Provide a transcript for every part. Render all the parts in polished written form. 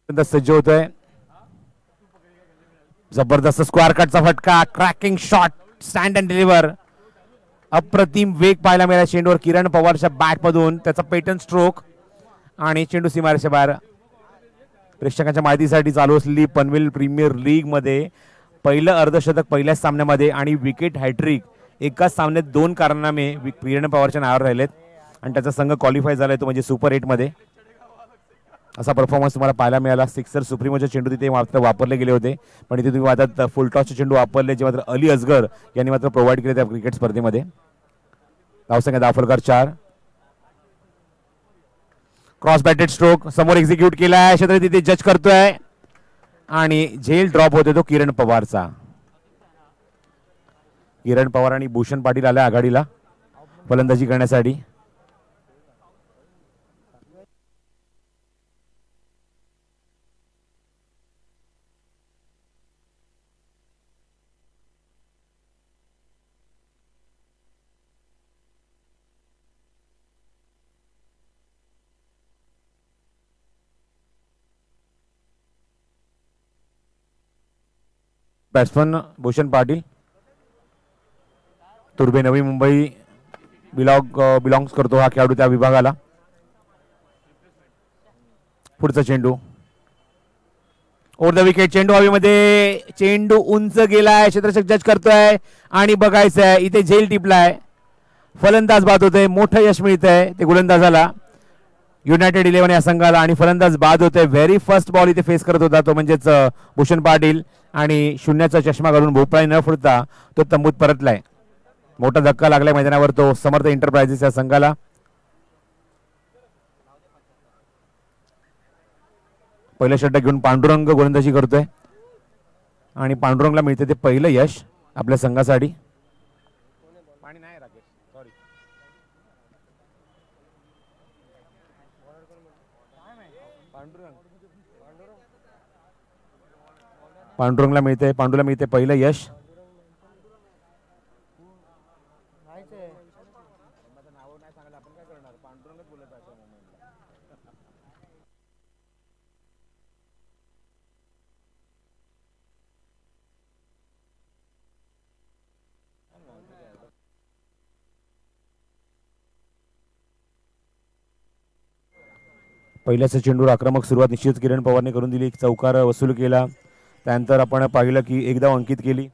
सज्ज होतोय. जबरदस्त स्क्वेअर कटचा फटका, cracking shot, stand and deliver. अप्रतिम वेग पाहायला मिळाला चेंडूवर किरण पवारच्या बॅट मधून. त्याचा पेटन स्ट्रोक आणि चेंडू सीमारेषेच्या बाहेर. प्रेक्षकांच्या माहितीसाठी चालू असलेली पनवेल प्रीमियर लीग मध्ये पहिलं अर्धशतक पहिल्याच सामन्यामध्ये आणि विकेट हॅट्रिक एकाच सामन्यात 2 कारनामे किरण पवारच्या नावावर राहिलेत आणि त्याचा संघ क्वालिफाय झालाय तो म्हणजे सुपर 8 मध्ये. असा परफॉर्मन्स तुम्हाला पाहायला मिळाला. सिक्सर सुप्रीमोचे चेंडू तिथे मात्र वापरले गेले होते, पण इथे तुम्ही आता फुलटॉसचे चेंडू वापरले जे मात्र अली असगर यांनी मात्र प्रोव्हाइड केले त्या क्रिकेट स्पर्धेमध्ये. धावसंख्या दाफलकर 4. क्रॉस बॅटेड स्ट्रोक समोर एक्झिक्यूट केलाय. क्षेत्र तिथे जज करतोय आणि झेल ड्रॉप होते तो किरण पवारचा. किरण पवार आणि भूषण पाटील आल्या आघाडीला फलंदाजी करण्यासाठी. बॅट्समन भूषण पाटील, तुर्बे नवी मुंबई बिलॉंग्स करतो हा खेळाडू त्या विभागाला. पुढचा चेंडू ओव्हर द विकेट. चेंडू हवेमध्ये, चेंडू उंच गेलाय. क्षेत्ररक्षक जज करतोय आणि बघायचंय इथे झेल टिपलाय. फलंदाज बाद होतोय. मोठं यश मिळतंय ते गोलंदाजाला, युनायटेड 11 या संघाला. आणि फलंदाज बाद होतोय. व्हेरी फर्स्ट बॉल इथे फेस करत होता तो म्हणजेच भूषण पाटील आणि शून्याचा चष्मा घालून भोपळा न फुटता तो तंबूत परतलाय. मोठा धक्का लागलाय मैदानावर तो समर्थ एंटरप्राइजेस या संघाला. पहिलं षटक घेऊन पांडुरंग गोलंदाजी करतोय आणि पांडुरंगला मिळते ते पहिलं यश आपल्या संघासाठी. पांडुरंगला मिळते पहिलं यश. पहिल्याच चेंडूवर आक्रमक सुरुवात निश्चित किरण पवारने करून दिली. चौकार वसूल केला. त्यानंतर आपण पाहिलं की एकदा अंकित केली.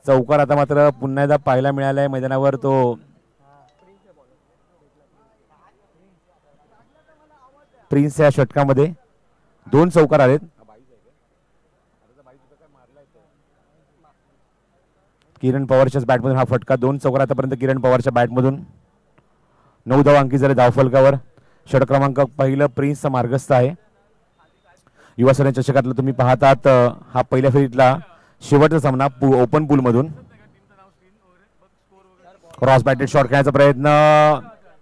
चौकार आता मात्र पुन्हा एकदा पाहायला मिळालाय मैदानावर तो प्रिन्स या षटकामध्ये 2 चौकार आलेत. किरण पवारच्याच बॅटमधून हा फटका. 2 चौकार आतापर्यंत किरण पवारच्या बॅटमधून. 9 धावा अंकित झाले धावफलकावर. षटक क्रमांक पहिलं प्रिन्सचा मार्गस्थ आहे. युवा सैन्य चषकातला तुम्ही पाहतात हा पहिल्या फेरीतला शेवटचा सामना ओपन पूल मधून. क्रॉस बॅटेड शॉट खेळण्याचा प्रयत्न.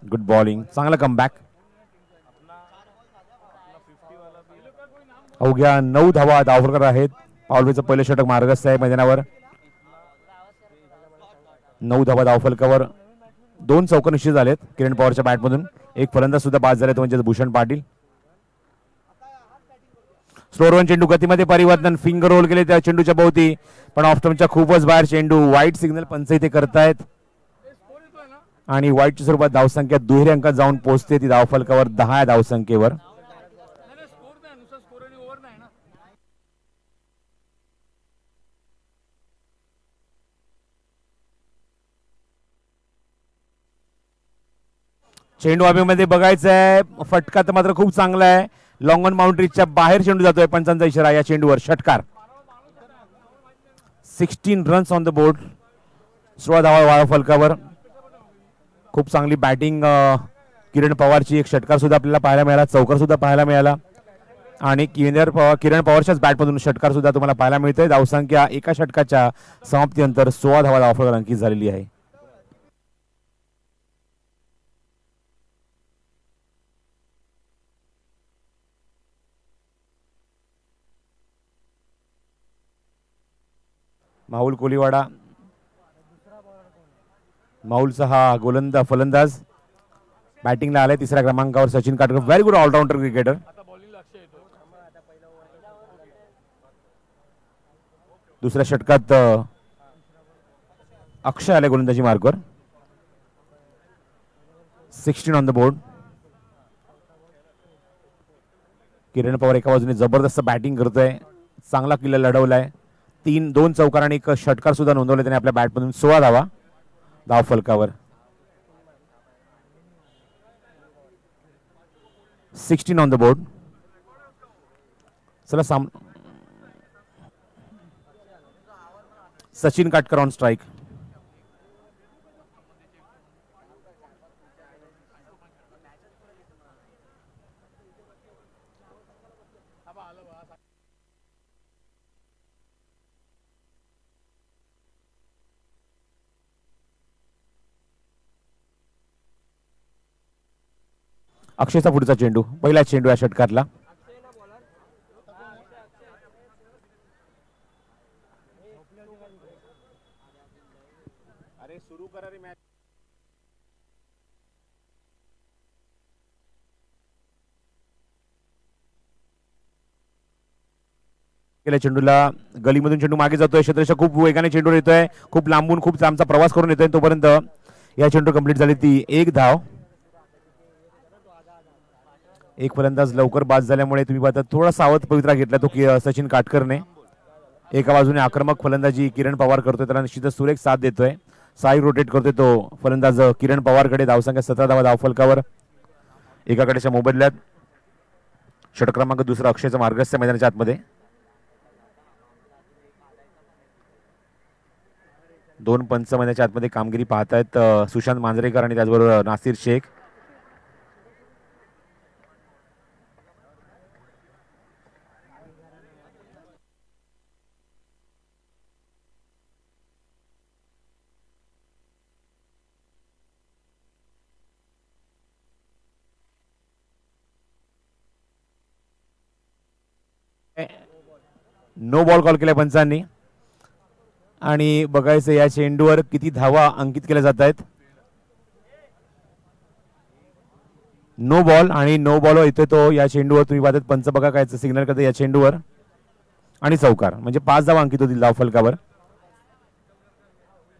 गुड बॉलिंग, चांगला कमबॅक. अवघ्या 9 धावा धावफलकर आहेत. पावलवेचं पहिलं षटक मार्गस्थ आहे मैदानावर. 9 धावा धावफलकावर. 2 चौकार निश्चित झालेत किरण पवारच्या बॅटमधून. एक फलंदाज सुद्धा बाद झाले तो म्हणजे भूषण पाटील. स्लोअर वन चेंडू गतीमध्ये परिवर्तन, फिंगर रोल केले त्या चेंडूच्या भोवती, पण ऑफ स्टंपच्या खूपच बाहेर चेंडू. वाईट सिग्नल पंच इथे करतायत आणि वाईटच्या स्वरूपात धावसंख्या दुहेरी अंकात जाऊन पोहोचते. ती धावफलकावर 10 धावसंख्येवर. चेंडू हवेमध्ये बघायचा आहे, फटका तर मात्र खूप चांगला आहे. लॉंग ऑन बाउंड्रीच्या बाहेर चेंडू जातोय. पंचांचा इशारा या चेंडूवर षटकार. 16 रन्स ऑन द बोर्ड. 16 धावा फलकावर. खूप चांगली बॅटिंग किरण पवारची. एक षटकार सुद्धा आपल्याला पाहायला मिळाला, चौकार सुद्धा पाहायला मिळाला आणि किरण पवारच्याच बॅटमधून षटकार सुद्धा तुम्हाला पाहायला मिळतोय. धावसंख्या एका षटकाच्या समाप्तीनंतर 16 धावा धावफलकावर अंकित झालेली आहे. माहुल कोलीवाडा, माहुलचा हा फलंदाज बॅटिंगला आलाय. तिसऱ्या क्रमांकावर Sachin Katkar. Very good allrounder cricketer. दुसऱ्या षटकात अक्षय आले गोलंदाजी मार्कवर. 16 on the board. Kiran Pawar एका बाजूने जबरदस्त बॅटिंग करतोय. चांगला किल्ला लढवलाय. 2 चौकार आणि 1 षटकार सुद्धा नोंदवले त्याने आपल्या बॅटमधून. 16 धावा धाव फलकावर. 16 ऑन द बोर्ड. चला सचिन काटकर ऑन स्ट्राइक. अक्षयचा पुढचा चेंडू. पहिला चेंडू या षटकातला. चेंडूला गलीमधून चेंडू मागे जातोय. क्षेत्ररक्षक खूप वेगाने चेंडू येतोय. खूप लांबून खूप लांबचा प्रवास करून येतोय. तोपर्यंत या चेंडू कंप्लीट झाली. ती 1 धाव. एक फलंदाज लवकर बाद झाल्यामुळे तुम्ही पाहता थोडा सावध पवित्रा घेतला तो सचिन काटकरने. एका बाजूने आक्रमक फलंदाजी किरण पवार करतोय, त्याला निश्चितच सुरेख साथ देतोय. साई रोटेट करतोय तो फलंदाज किरण पवारकडे. धावसंख्या 17 धावा धावफलकावर. एकाकडेच्या मोबदल्यात षटक क्रमांक दुसरा अक्षयचा मार्गस्थ मैदानाच्या आतमध्ये. 2 पंच मैदानाच्या आतमध्ये कामगिरी पाहतायत सुशांत मांजरेकर आणि त्याचबरोबर Nasir Shaikh. No ball call केलाय पंचांनी आणि बघायचं या चेंडूवर किती धावा अंकित केल्या जात आहेत. नो बॉल आणि नो बॉल येतोय तो या चेंडूवर. तुम्ही पाहतात पंच बघा काय सिग्नल करते या चेंडूवर आणि चौकार. म्हणजे 5 धावा अंकित होतील धाव फलकावर.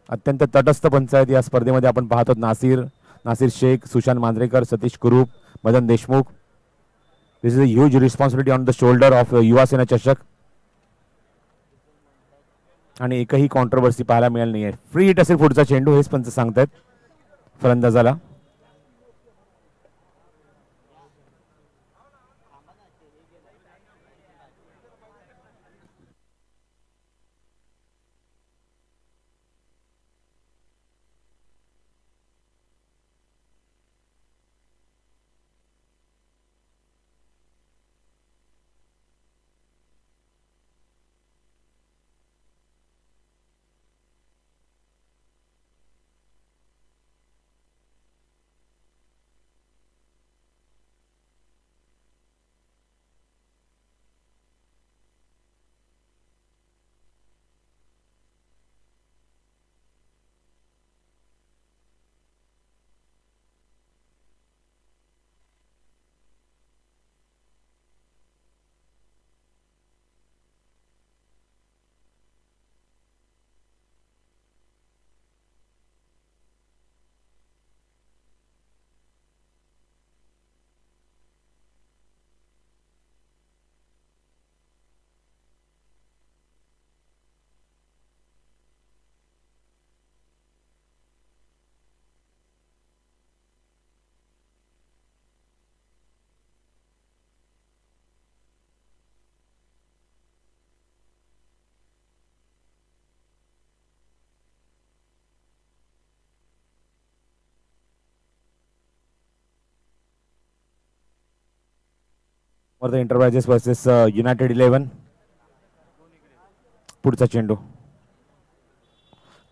अत्यंत तटस्थ पंच आहेत या स्पर्धेमध्ये. आपण पाहतो Nasir Shaikh, Sushant Manjrekar, Satish Kurup, Madan Deshmukh. This is a huge responsibility on the shoulder of Yuva Sena चषक. आणि एकही कॉन्ट्रोवर्सी पाहायला मिळाली नाहीये. फ्री हिट असेल पुढचा चेंडू हेच पंच सांगतायत फलंदाजाला. The enterprises versus united 11. पुढचा चेंडू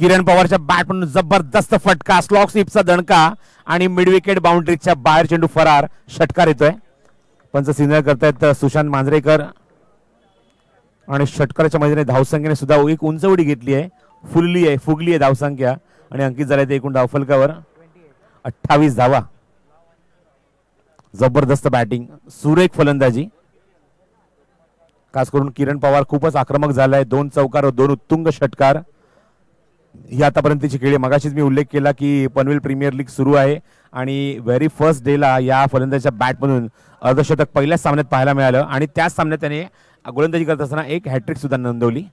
किरण पवारच्या बॅट म्हणून जबरदस्त फटका, स्लॉक स्वीपचा दणका आणि मिड विकेट बाउंड्रीच्या बाहेर चेंडू फरार. षटकार येतोय. पंच सिग्नल करतायत सुशांत मांजरेकर आणि षटकाराच्या मदतीने धावसंख्येने सुद्धा एक उंच उडी घेतली आहे. फुगली आहे धावसंख्या आणि अंकित झाले ते एकूण धावफलकावर 28 धावा. जबरदस्त बॅटिंग, सुरेख फलंदाजी. खास करून किरण पवार खूपच आक्रमक झालाय. 2 चौकार व 2 उत्तुंग षटकार ही आतापर्यंतची खेळी. मगाशीच मी उल्लेख केला की पनवेल प्रीमियर लीग सुरू आहे आणि व्हेरी फर्स्ट डेला या फलंदाजाच्या बॅटमधून अर्धशतक पहिल्याच सामन्यात पाहायला मिळालं आणि त्याच सामन्यात त्याने गोलंदाजी करत असताना एक हॅट्रिक सुद्धा नोंदवली.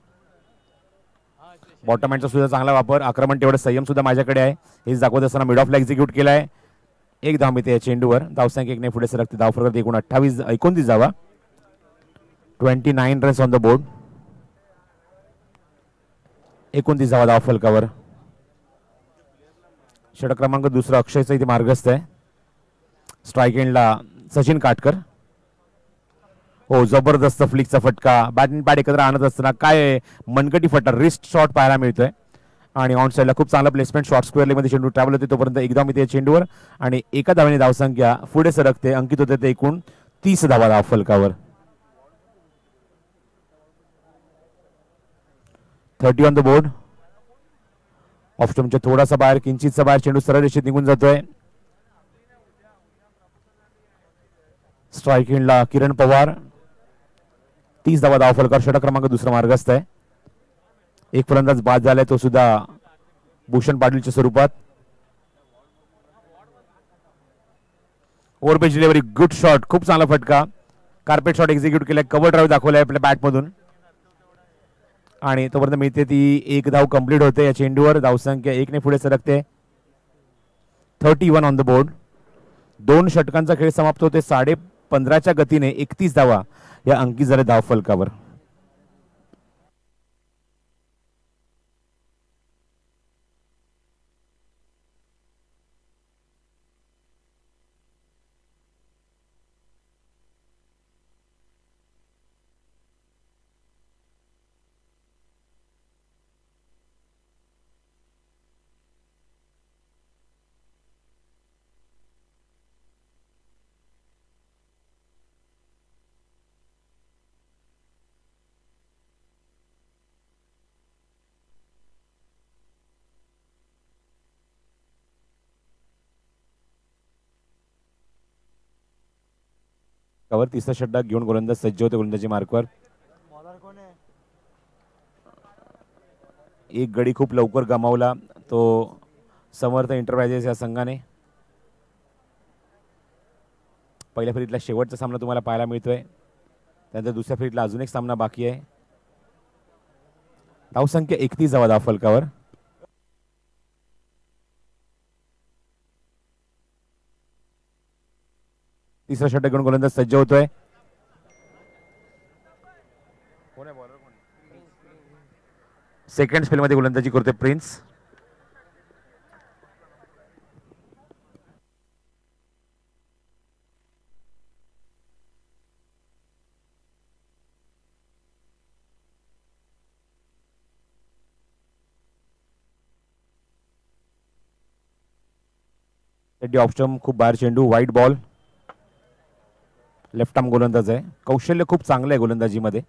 बॉटम हँडचा सुद्धा चांगला वापर, आक्रमण तेवढं संयम सुद्धा माझ्याकडे आहे हेच दाखवत असताना मिड ऑफला एक्झिक्यूट केलाय. एक धाव मिळते या चेंडूवर. धावसंख्या एकने पुढे सरकते. धावफलक एकूण 29 धावा. 29 रन्स ऑन द बोर्ड. 29 धावा धावफलकावर. षटक क्रमांक दुसरा अक्षयचा इथे मार्गस्थ आहे. स्ट्राईक एंडला सचिन काटकर. हो, जबरदस्त फ्लिकचा फटका. बॅट आणि पॅड एकत्र आणत असताना काय मनकटी फटका, रिस्ट शॉट पाहायला मिळतोय आणि ऑन साईडला खूप चांगला प्लेसमेंट. शॉर्ट स्क्वेअर लेगमध्ये चेंडू ट्रॅव्हल होते तोपर्यंत एकदा मिळते चेंडूवर आणि एका धावेने धावसंख्या पुढे सरकते. अंकित होते ते एकूण 30 धावा धावफलकावर. 30 ऑन द बोर्ड. ऑफ स्टंपच्या थोडासा बाहेर, किंचितचा बाहेर चेंडू सरळ रेषेत निघून जातोय. स्ट्राईक एंडला किरण पवार. 30 धावा धावफलकावर. षटक क्रमांक दुसरा मार्गस्थ आहे. एक फलंदाज बाद झालाय, तो सुद्धा भूषण पाटीलच्या स्वरूपात. ओव्हरपेज डिलिव्हरी, गुड शॉट, खूप चांगला फटका. कार्पेट शॉट एक्झिक्यूट केलाय. कव्हर ड्राईव्ह दाखवलाय आपल्या बॅटमधून आणि तोपर्यंत मिळते ती एक धाव कंप्लीट होते या चेंडूवर. धावसंख्या एकने पुढे सरकते. 31 ऑन द बोर्ड. 2 षटकांचा खेळ समाप्त होते. 15.5च्या गतीने 31 धावा या अंकित झाले धावफलकावर. कवर तिसरा षटक घेऊन गोलंदाज सज्ज होते गोलंदाजी मार्कवर. एक गडी खूप लवकर गमावला तो समर्थ एंटरप्राइजेस या संघाने. पहिल्या फेरीतला शेवटचा सामना तुम्हाला पाहायला मिळतोय. त्यानंतर दुसऱ्या फेरीतला अजून एक सामना बाकी आहे. धावसंख्या 31 धावा धावफलकावर. तिसरा षटक घेऊन गोलंदाज सज्ज होतोय. सेकंड स्पेल मध्ये गोलंदाजी करतोय प्रिन्स. ऑप्शन खूप बाहेर चेंडू, व्हाईट बॉल. लेफ्ट आर्म गोलंदाज आहे. कौशल्य खूप चांगलं आहे गोलंदाजीमध्ये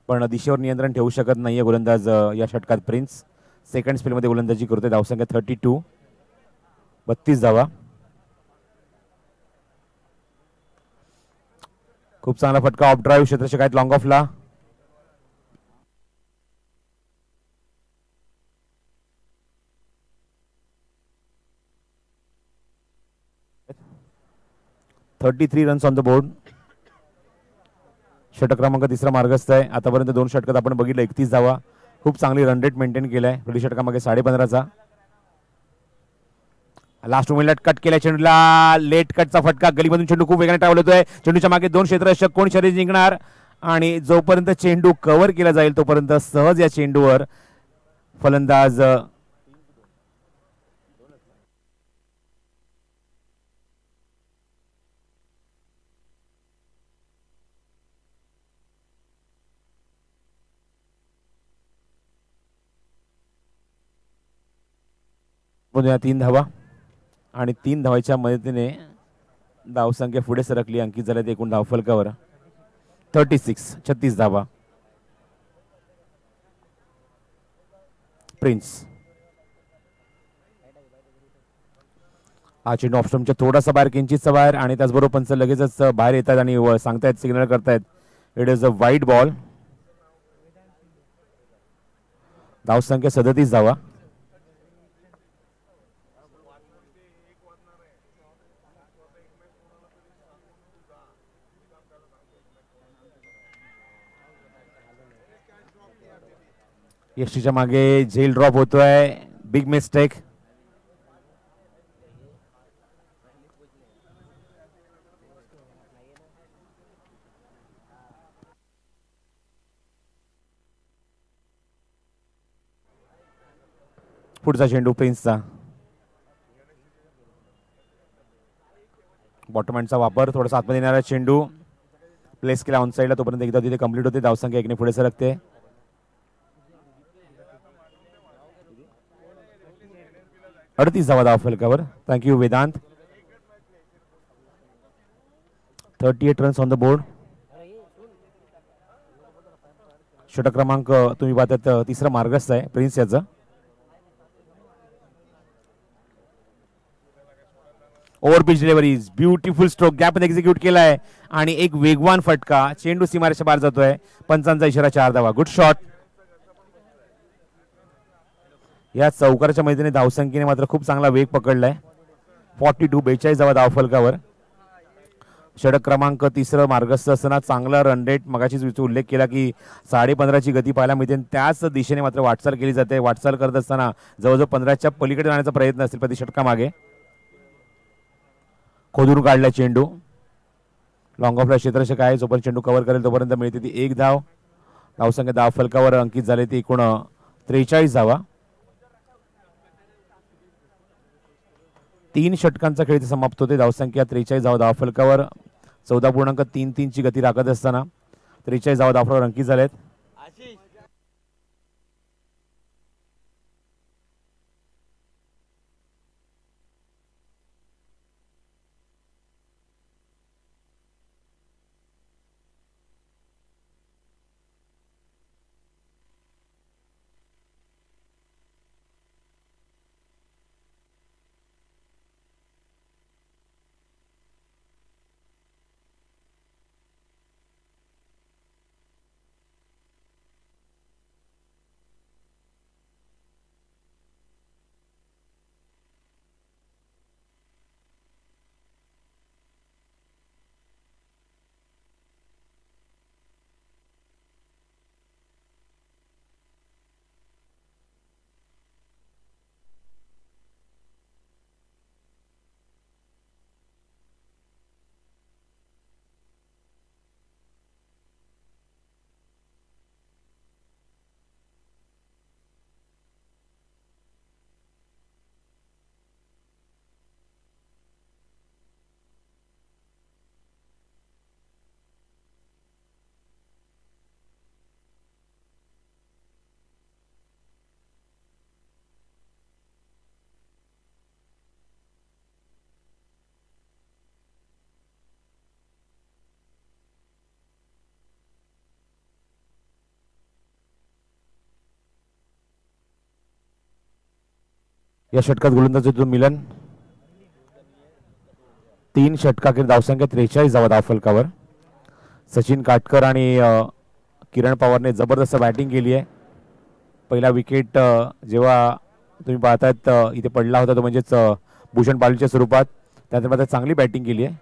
पण दिशेवर नियंत्रण ठेवू शकत नाहीये गोलंदाज या षटकात प्रिन्स. सेकंड स्पेलमध्ये गोलंदाजी करतोय. धावसंख्या 32. 32 धावा. खूप चांगला फटका ऑफ ड्राईव्ह क्षेत्ररक्षक लॉंग ऑफला. $33 रन्स ऑन द बोर्ड. षटक क्रमांक तिसरा मार्गस्थ आहे. आतापर्यंत 2 षटकात आपण बघितलं 31 धावा. खूप चांगली रन रेट मेंटेन केलाय. पहिल्या षटकामागे 15.5चा. लास्ट मोमेंटला कट केलाय चेंडूला. लेट कटचा फटका. गलीमधून चेंडू खूप वेगाने ट्रॅव्हल होतोय. चेंडूच्या मागे 2 क्षेत्ररक्षक. कोण शर्यत जिंकणार आणि जोपर्यंत चेंडू कव्हर केला जाईल तोपर्यंत सहज या चेंडूवर फलंदाज पुन्हा 3 धावा आणि 3 धावाच्या मदतीने धावसंख्या पुढे सरकली. अंकित झाले एकूण धावफलकावर 36 धावा. प्रिन्स हा चेंडू ऑफस्टमच्या थोडासा बाहेर, किंचितचा बाहेर, आणि त्याचबरोबर पंच लगेचच बाहेर येतात आणि सांगतायत, सिग्नल करतायत it is a wide ball. धावसंख्या 37 धावा. यष्टीच्या मागे झेल ड्रॉप होतोय. Big mistake. पुढचा चेंडू प्रिन्सचा. बॉटम हँडचा वापर, थोडासा आतमध्ये येणारा चेंडू प्लेस केला ऑन साईडला, तोपर्यंत एकदा तिथे कंप्लीट होते. धावसंख्या 1 ने पुढे सरकते. 38 धावा धावफलकावर. Thank you Vedant. 38 runs on the board. षटक क्रमांक तुम्ही पाहतात तिसरा मार्गस्थ आहे प्रिन्स याचा. Over pitch deliveries, beautiful stroke gap execute केलाय आणि एक वेगवान फटका. चेंडू सीमारेषेच्या बाहेर जातोय. पंचांचा इशारा 4 धावा. Good shot. या चौकाराच्या मैदानी धावसंख्येने मात्र खूप चांगला वेग पकडलाय. 42 धावा धावफलकावर. षटक क्रमांक तिसरं मार्गस्थ असताना चांगला रन रेट, मगाशीच उल्लेख केला की 15.5ची गती पाहायला मिळते. त्याच दिशेने मात्र वाटचाल केली जाते. वाटचाल करत असताना जवळजवळ 15च्या पलीकडे जाण्याचा प्रयत्न असेल प्रति षटकामागे. खोदून काढला चेंडू. लॉंग ऑफला क्षेत्ररक्षक आहे, जोपर्यंत चेंडू कव्हर करेल तोपर्यंत मिळते ती 1 धाव. धावसंख्या धावफलकावर अंकित झाले ती एकूण 43 धावा. 3 षटकांचा खेळ समाप्त होते. धावसंख्या 43 धावा धावफलकावर. 14.33ची गती राखत असताना 43 धावा धावफलकावर अंकित झालेत. या षटकात गोलंदाजीतून मिलन. 3 षटकाखेर धावसंख्या 43 धावा धावफलकावर. सचिन काटकर आणि किरण पवारने जबरदस्त बॅटिंग केली आहे. पहिला विकेट जेव्हा तुम्ही पाहतायत इथे पडला होता तो म्हणजेच भूषण पालच्या स्वरूपात. त्यानंतर मात्र चांगली बॅटिंग केली आहे.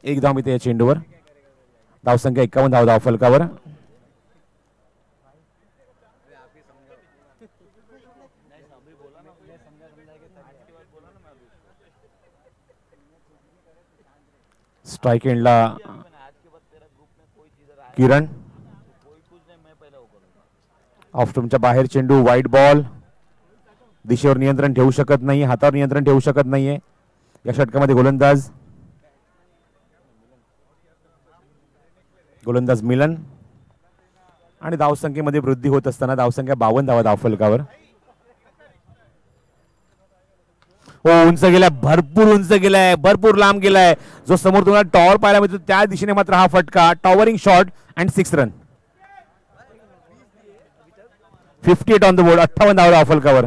एक धाव मिळते या चेंडूवर. धावसंख्या 51 धाव धावफलकावर. स्ट्राइक एंडला किरण. ऑफस्टंपच्या बाहेर चेंडू. वाईट बॉल. दिशेवर नियंत्रण ठेवू शकत नाही, हातावर नियंत्रण ठेवू शकत नाहीये या षटकामध्ये गोलंदाज मिलन. आणि धावसंख्येमध्ये वृद्धी होत असताना धावसंख्या 52 धावा धावफलकावर. हो, उंच गेलाय, भरपूर उंच गेलाय, भरपूर लांब गेलाय. जो समोर तुम्हाला टॉवर पाहायला मिळतो त्या दिशेने मात्र हा फटका. Towering shot and 6 run. 58 on the board. 58 धावा धावफलकावर.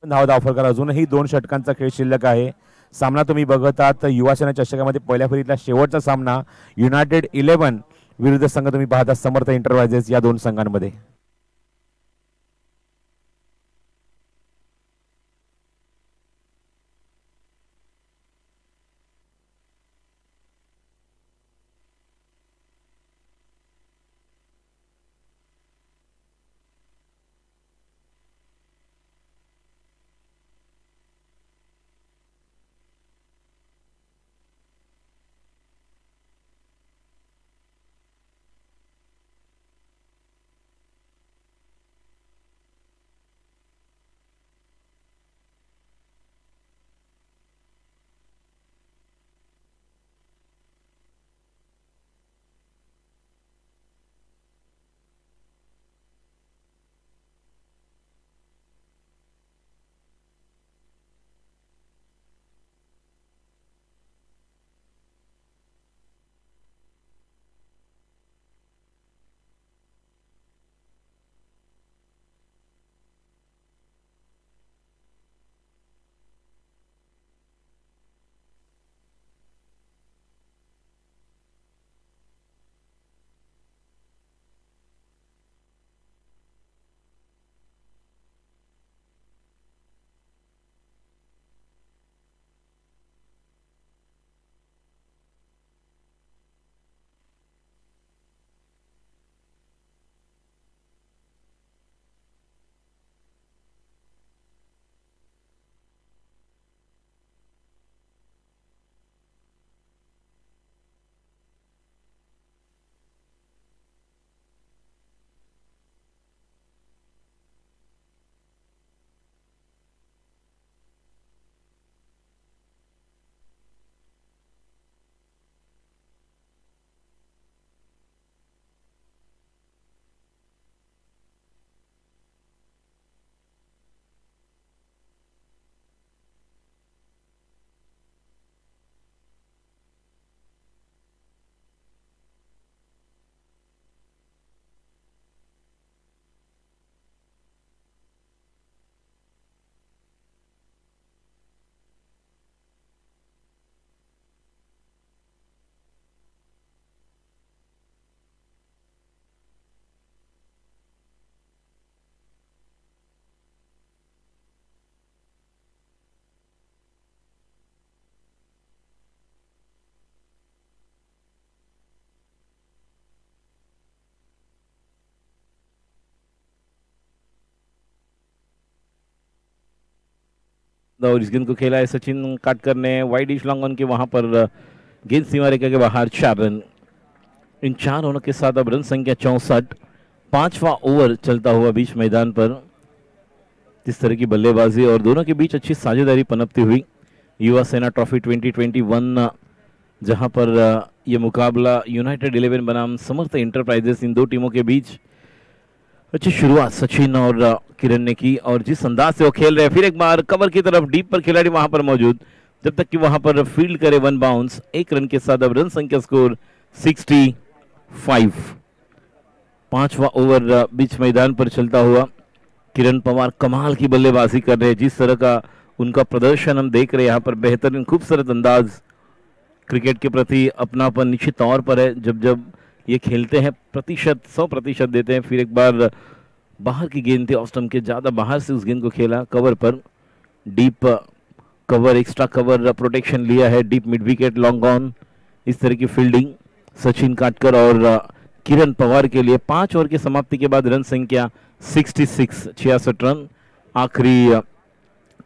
धावा धावफलकावर. अजूनही 2 षटकांचा खेळ शिल्लक आहे. सामना तुम्ही बघत आहात युवा सेना चषकामध्ये पहिल्या फेरीतला शेवटचा सामना. युनायटेड 11 विरुद्ध संघ तुम्ही पाहता समर्थ एंटरप्राइजेस या 2 संघांमध्ये. और इस गेंद को खेला है सचिन काटकर ने वाइड डिश लॉन्ग ऑन के वहां पर गेंद सीमा रेखा के बाहर 4 रन। इन 4 रनों के साथ अब रन संख्या 64। 5वां ओवर चलता हुआ बीच मैदान पर इस तरह की बल्लेबाजी और दोनों के बीच अच्छी साझेदारी पनपती हुई। युवा सेना ट्रॉफी 2021 जहां पर यह मुकाबला यूनाइटेड 11 बनाम समर्थ एंटरप्राइजेस इन दो टीमों के बीच अच्छी शुरुआत सचिन और किरण ने की और जिस अंदाज से वो खेल रहे हैं फिर एक बार कवर की तरफ डीप पर खिलाड़ी वहां पर मौजूद जब तक कि वहां पर फील्ड करे 1 बाउंस 1 रन के साथ अब रन संख्या स्कोर 65। 5वां ओवर बीच मैदान पर चलता हुआ किरण पवार कमाल की बल्लेबाजी कर रहे हैं। जिस तरह का उनका प्रदर्शन हम देख रहे हैं यहाँ पर बेहतरीन खूबसूरत अंदाज क्रिकेट के प्रति अपनापन निश्चित तौर पर है। जब जब ये खेलते हैं, प्रतिशत 100% देते हैं। फिर एक बार बाहर की गेंद थी, ऑफ स्टंप के ज़्यादा बाहर से उस गेंद को खेला, कवर पर, deep cover, extra cover protection लिया है, deep mid wicket, long on, इस तरह की फील्डिंग सचिन काटकर और किरण पवार के लिए। 5 ओवर की समाप्ति के बाद रन संख्या 66 रन। आखिरी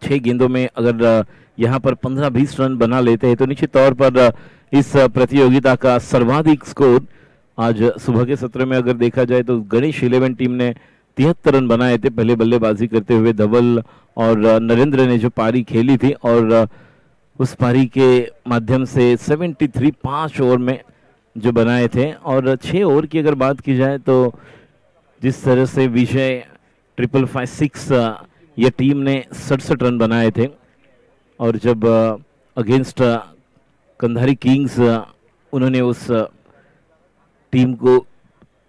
6 गेंदों में अगर यहाँ पर 15-20 रन बना लेते हैं तो निश्चित तौर पर इस प्रतियोगिता का सर्वाधिक स्कोर आज सुबह के सत्र में अगर देखा जाए तो गणेश 11 टीम ने 73 रन बनाए थे पहले बल्लेबाजी करते हुए। धवल और नरेंद्र ने जो पारी खेली थी और उस पारी के माध्यम से 73 5 ओवर में जो बनाए थे। और 6 ओवर की अगर बात की जाए तो जिस तरह से विजय 555 ये टीम ने 67 रन बनाए थे और जब अगेंस्ट कंधारी किंग्स उन्होंने उस टीम को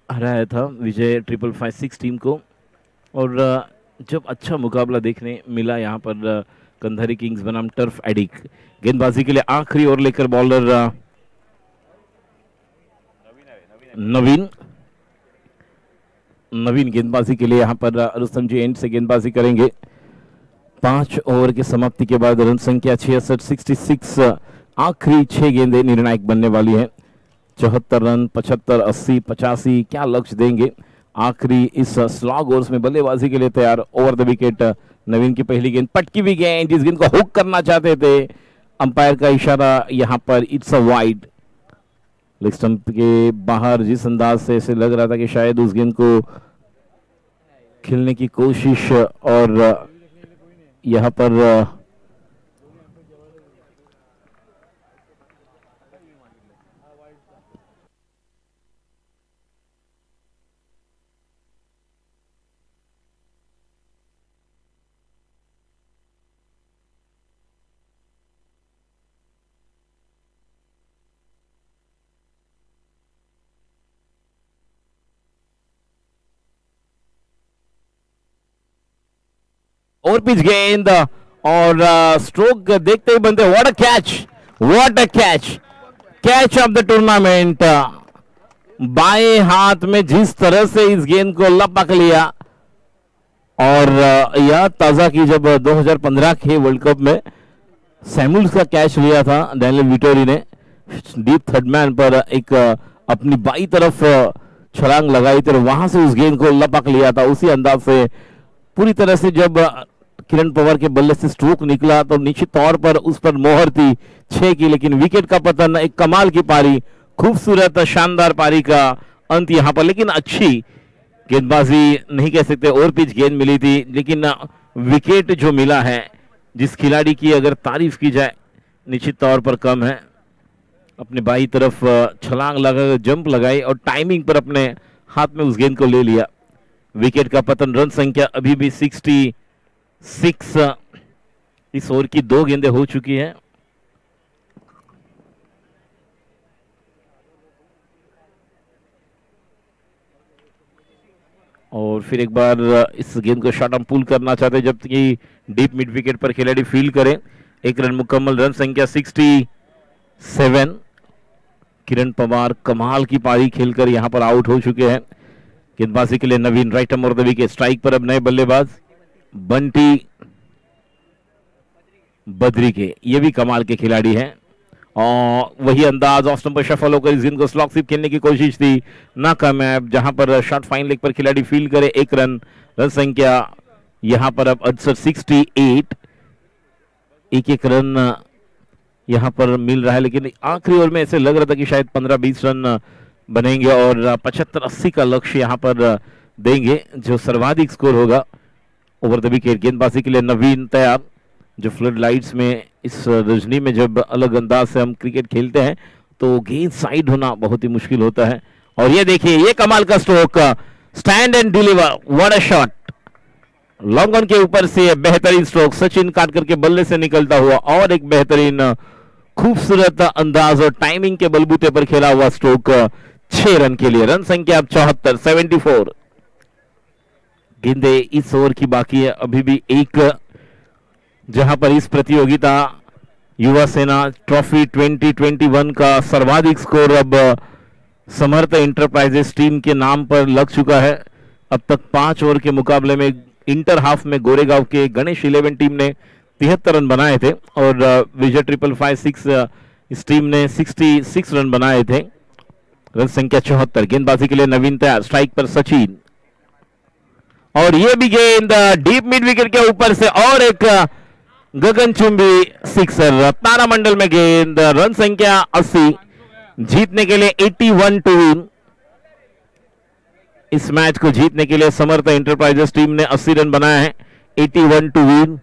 हराया था, विजय 555 टीम को। और जब अच्छा मुकाबला देखने मिला यहाँ पर कंधारी किंग्स बनाम टर्फ एडिक। गेंदबाजी के लिए आखिरी ओवर लेकर बॉलर नवीन गेंदबाजी के लिए यहाँ पर रुस्तम जी एंड से गेंदबाजी करेंगे। 5 ओवर की समाप्ति के बाद रन संख्या 66 आखिरी 6 गेंदें निर्णायक बनने वाली हैं। 74 रन, 75, 80, 85 क्या लक्ष्य देंगे आखिरी इस स्लॉग ओवर्स में। बल्लेबाजी के लिए तैयार, ओवर द विकेट नवीन की पहली गेंद, पटकी भी गेंद, जिस गेंद को हुक करना चाहते थे, अंपायर का इशारा यहाँ पर, it's a wide. Leg stump के बाहर जिस अंदाज से ऐसे लग रहा था कि शायद उस गेंद को खेलने की कोशिश, और यहाँ पर ओवर पिच गेंद और स्ट्रोक देखते ही बनते। What a catch, what a catch, catch of the tournament. बाएं हाथ में जिस तरह से इस गेंद को लपक लिया, और यह ताजा की जब 2015 के वर्ल्ड कप में सैमुअल्स का कैच लिया था डैनियल विटोरी ने, डीप थर्ड मैन पर एक अपनी बाई तरफ छलांग लगाई थी, वहां से उस गेंद को लपक लिया था। उसी अंदाज से पूरी तरह से जब किरण पवार के बल्ले से स्ट्रोक निकला तो निश्चित तौर पर उस पर मोहर थी 6 की, लेकिन विकेट का पतन। एक कमाल की पारी, खूबसूरत शानदार पारी का अंत यहां पर। लेकिन अच्छी गेंदबाजी नहीं कह सकते, ओवर पिच गेंद मिली थी, लेकिन विकेट जो मिला है, जिस खिलाड़ी की अगर तारीफ की जाए निश्चित तौर पर कम है। अपने बाई तरफ छलांग लगा, जंप लगाई और टाइमिंग पर अपने हाथ में उस गेंद को ले लिया। विकेट का पतन। रन संख्या अभी भी 66। इस ओवर की 2 गेंदें हो चुकी हैं। और फिर एक बार इस गेंद को शॉर्ट आर्म पुल करना चाहते हैं जबकि डीप मिड विकेट पर खिलाड़ी फील्ड करें। 1 रन मुकम्मल। रन संख्या 67। किरण पवार कमाल की पारी खेलकर यहां पर आउट हो चुके हैं। गेंदबाजी के लिए Naveen, right arm over the wicket. Strike पर अब नए बल्लेबाज बंटी बद्री के, ये भी कमाल के खिलाड़ी हैं। और वही अंदाज, ऑफ स्टंप पर शफल होकर इस गेंद को स्लॉग स्वीप खेलने की कोशिश थी, नाकामयाब, जहां पर शॉर्ट फाइन लेग पर खिलाड़ी फील्ड करे। 1 रन। रन संख्या यहां पर अब 68। एक रन यहां पर मिल रहा है, लेकिन आखिरी ओवर में ऐसे लग रहा था कि शायद 15-20 रन बनेंगे और 75-80 का लक्ष्य यहां पर देंगे, जो सर्वाधिक स्कोर होगा। Over the wicket. गेंदबाजी के लिए नवीन तैयार। जो फ्लड लाइट्स में इस रजनी में जब अलग अंदाज से हम क्रिकेट खेलते हैं तो गेंद साइड होना बहुत ही मुश्किल होता है। और ये देखिए, ये कमाल का stroke, stand and deliver, what a shot. Long on के ऊपर से बेहतरीन स्ट्रोक, सचिन काटकर के बल्ले से निकलता हुआ, और एक बेहतरीन खूबसूरत अंदाज और टाइमिंग के बलबूते पर खेला हुआ स्ट्रोक 6 रन के लिए। रन संख्या अब 74। गेंदे इस ओवर की बाकी है अभी भी 1, जहां पर इस प्रतियोगिता युवा सेना ट्रॉफी 2021 का सर्वाधिक स्कोर अब समर्थ इंटरप्राइजेस टीम के नाम पर लग चुका है। अब तक 5 ओवर के मुकाबले में इंटर हाफ में गोरेगांव के गणेश 11 टीम ने 73 रन बनाए थे और विजय 555 इस टीम ने 66 रन बनाए थे। रन संख्या 74। गेंदबाजी के लिए नवीन तैयार, स्ट्राइक पर सचिन, और ये भी गेंद डीप मिड विकेट के ऊपर से और एक गगनचुंबी सिक्सर। तारामंडल में गेंद, रन संख्या 80, जीतने के लिए 81 टू विन। इस मैच को जीतने के लिए समर्थ इंटरप्राइजेस टीम ने 80 रन बनाया है, 81 टू विन।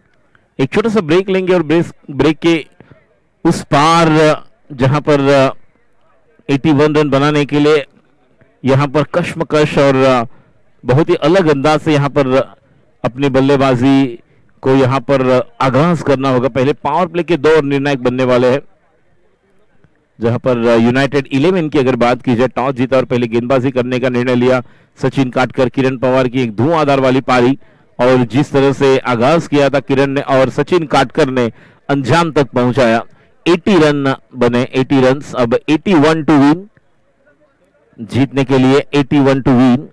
एक छोटा सा ब्रेक लेंगे और ब्रेक के उस पार जहां पर 81 रन बनाने के लिए यहां पर कश्मकश और बहुत ही अलग अंदाज से यहां पर अपनी बल्लेबाजी को यहां पर आगाज करना होगा। पहले पावर प्ले के 2 ओवर निर्णायक बनने वाले हैं, जहां पर यूनाइटेड 11 की अगर बात की जाए, टॉस जीता और पहले गेंदबाजी करने का निर्णय लिया सचिन काटकर। किरण पवार की एक धुआंधार वाली पारी, और जिस तरह से आगाज किया था किरण ने और सचिन काटकर ने अंजाम तक पहुंचाया। 80 रन बने, 80 रन। अब 81 टू विन, जीतने के लिए 81 टू विन।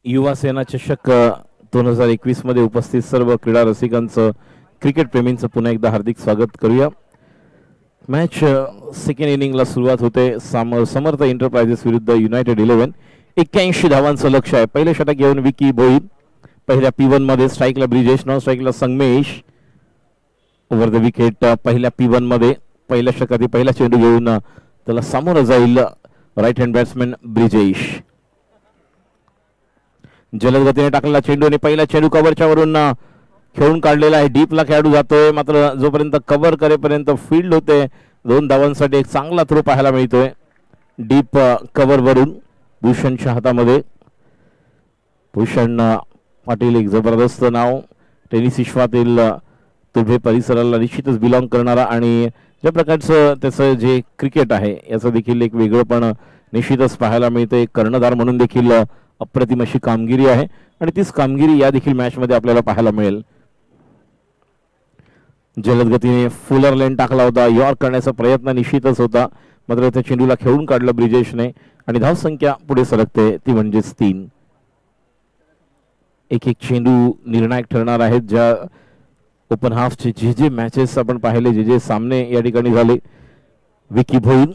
युवा सेना चषक 2021 मध्ये उपस्थित सर्व क्रीडा रसिकांचं, क्रिकेट प्रेमींचं पुन्हा एकदा हार्दिक स्वागत करूया. मॅच सेकंड इनिंगला सुरुवात होते. समर्थ एंटरप्राइजेस विरुद्ध युनायटेड 11. 81 धावांचं लक्ष आहे. पहिले षटक घेऊन विकी भोईर. पहिल्या P1 मध्ये स्ट्राईकला ब्रिजेश, नॉन स्ट्राईकला संगमेश. ओव्हर द विकेट पहिल्या P1 मध्ये पहिल्या षटकात पहिला चेंडू घेऊन त्याला सामोरं जाईल राईट हँड बॅट्समॅन ब्रिजेश. जलद गतीने टाकलेला चेंडू आणि पहिला चेंडू कव्हरच्या वरून खेळून काढलेला आहे. डीपला खेळाडू जातोय, मात्र जोपर्यंत कव्हर करेपर्यंत फील्ड होते. 2 धावांसाठी एक चांगला थ्रो पाहायला मिळतोय डीप कव्हर वरून भूषणच्या हातामध्ये. भूषण पाटील एक जबरदस्त नाव, टेनिस विश्वातील तुभे परिसराला निश्चितच बिलॉंग करणारा आणि ज्या प्रकारचं त्याचं जे क्रिकेट आहे याचं देखील एक वेगळंपण निश्चितच पाहायला मिळते. कर्णधार म्हणून देखील अप्रतिम अशी कामगिरी आहे आणि तीच कामगिरी या देखील मॅच मध्ये आपल्याला पाहायला मिळेल. जलद गतीने फुलर लेन टाकला होता, यॉर्क करण्याचा प्रयत्न निश्चितच होता, मात्र त्या चेंडूला खेळून काढलं ब्रिजेशने आणि धावसंख्या पुढे सरकते ती म्हणजेच 3. एक चेंडू निर्णायक ठरणार आहेत. ज्या ओपन हाफचे जे मॅचेस आपण पाहिले, जे सामने या ठिकाणी झाले, विकी भोईर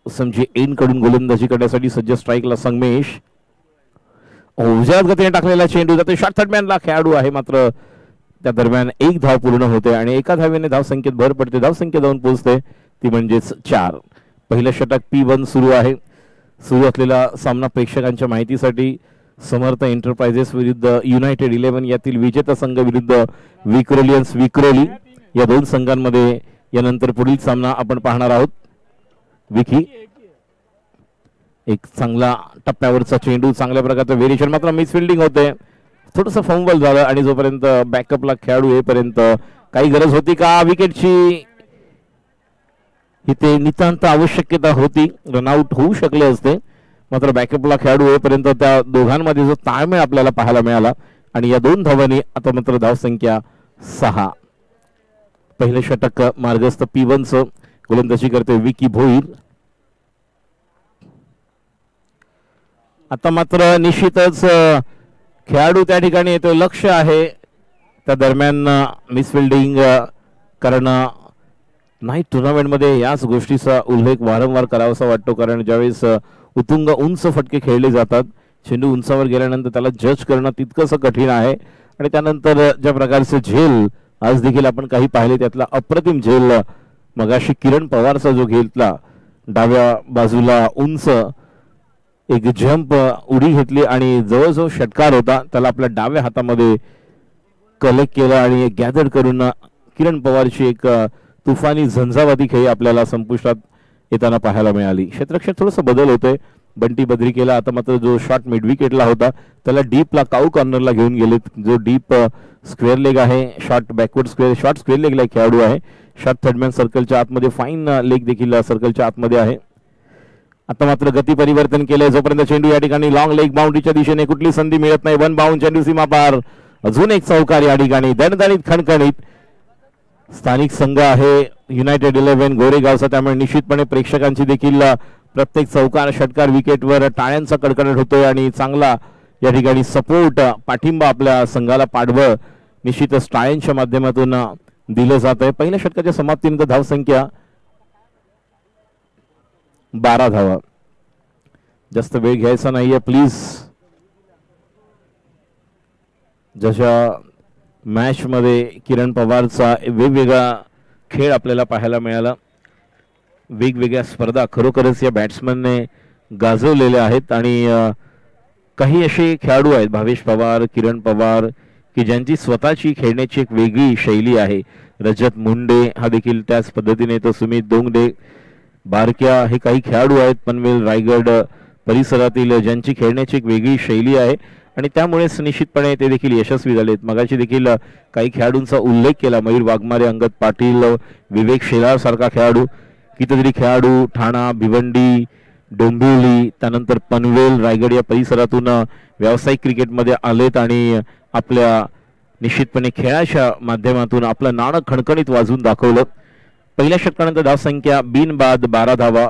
समजी एन कडून गोलंदाजी करण्यासाठी सज्ज. स्ट्राईकला संगमेश. जलद गतीने टाकलेला चेंडू जातो शॉर्ट थर्डमॅनला खेळाडू आहे, मात्र त्या दरम्यान 1 धाव पूर्ण होते आणि एका धावेने धावसंख्येत भर पडते. धावसंख्या जाऊन पोहोचते ती म्हणजेच 4. पहिलं षटक P1 सुरू आहे. सुरू असलेला सामना प्रेक्षकांच्या माहितीसाठी समर्थ एंटरप्राइजेस विरुद्ध युनायटेड 11 यातील विजेता संघ विरुद्ध विक्रोलियन्स विक्रोली या 2 संघांमध्ये यानंतर पुढील सामना आपण पाहणार आहोत. विकी एक चांगला टप्प्यावरचा चेंडू, चांगल्या प्रकारचं व्हेरिएशन, मात्र मिसफिल्डिंग होते, थोडंसं फंबल झालं आणि जोपर्यंत बॅकअपला खेळाडू येईपर्यंत काही गरज होती का विकेटची? इथे नितांत आवश्यकता होती, रनआउट होऊ शकले असते, मात्र बॅकअपला खेळाडू येईपर्यंत त्या दोघांमध्ये जो ताळमेळ आपल्याला पाहायला मिळाला आणि या 2 धावांनी आता मात्र धावसंख्या 6. पहिले षटक मार्गस्थ P1चं गोलंदाजी करते विकी भोईर. आता मात्र निश्चितच खेळाडू त्या ठिकाणी येतो, लक्ष आहे, त्या दरम्यान मिसफिल्डिंग करणं नाही. टुर्नामेंटमध्ये याच गोष्टीचा उल्लेख वारंवार करावासा वाटतो, कारण ज्यावेळेस उतुंग उंच फटके खेळले जातात, चेंडू उंचावर गेल्यानंतर त्याला जज करणं तितकंसं कठीण आहे आणि त्यानंतर ज्या प्रकारचे झेल आज देखील आपण काही पाहिले, त्यातला अप्रतिम झेल मगाशी किरण पवारचा जो घेतला, डाव्या बाजूला उंच एक जंप उडी घेतली आणि जवळजवळ षटकार होता, त्याला आपल्या डाव्या हातामध्ये कलेक्ट केलं आणि गॅदर करून किरण पवारची एक तुफानी झंझावाती खेळी आपल्याला संपुष्टात येताना पाहायला मिळाली. क्षेत्रक्षेत्र थोडंसं बदल होतोय. बंटी बद्रिकेला आता मात्र जो शॉट मिड विकेटला होता त्याला डीपला काऊ कॉर्नरला घेऊन गेलेत. जो डीप स्क्वेअर लेग आहे, shot backward square, shot square लेगला खेळाडू आहे. शॉट थर्डमॅन सर्कलच्या आतमध्ये, फाईन लेग देखील सर्कलच्या आतमध्ये आहे. आता मात्र गती परिवर्तन केलंय. जोपर्यंत चेंडू या ठिकाणी लॉंग लेग बाउंड्रीच्या दिशेने कुठली संधी मिळत नाही. 1 बाउंड चेंडू सीमा पार. अजून एक चौकार या ठिकाणी दणदणीत खणखणीत. स्थानिक संघ आहे युनायटेड 11 गोरेगावचा, त्यामुळे निश्चितपणे प्रेक्षकांची देखील प्रत्येक चौकार षटकार विकेटवर टाळ्यांचा कडकडाट होतोय आणि चांगला या ठिकाणी सपोर्ट, पाठिंबा आपल्या संघाला पाठवं निश्चितच टाळ्यांच्या माध्यमातून दिलं जात आहे. पहिल्या षटकाच्या समाप्तीनंतर धावसंख्या 12 धावा. जास्त वेळ घ्यायचा नाहीये प्लीज. जशा मॅच मध्ये किरण पवारचा वेगवेगळा खेळ आपल्याला पाहायला मिळाला, वेगवेगळ्या स्पर्धा खरोखरच या बॅट्समनने गाजवलेल्या आहेत आणि काही असे खेळाडू आहेत, भावेश पवार, किरण पवार, की ज्यांची स्वतःची खेळण्याची एक वेगळी शैली आहे. रजत मुंडे हा देखील त्याच पद्धतीने येतो. सुमित दोंगडे, बारक्या, हे काही खेळाडू आहेत पनवेल रायगड परिसरातील, ज्यांची खेळण्याची एक वेगळी शैली आहे आणि त्यामुळेच निश्चितपणे ते देखील यशस्वी झालेत. मगाशी देखील काही खेळाडूंचा उल्लेख केला, मयूर वाघमारे, अंगद पाटील, विवेक शेलार सारखा खेळाडू, कितीतरी खेळाडू ठाणा, भिवंडी, डोंबिवली, त्यानंतर पनवेल रायगड या परिसरातून व्यावसायिक क्रिकेटमध्ये आलेत आणि आपल्या निश्चितपणे खेळाच्या माध्यमातून आपलं नाणं खणखणीत वाजवून दाखवलं. पहिल्या षटकानंतर धावसंख्या बिनबाद 12 धावा.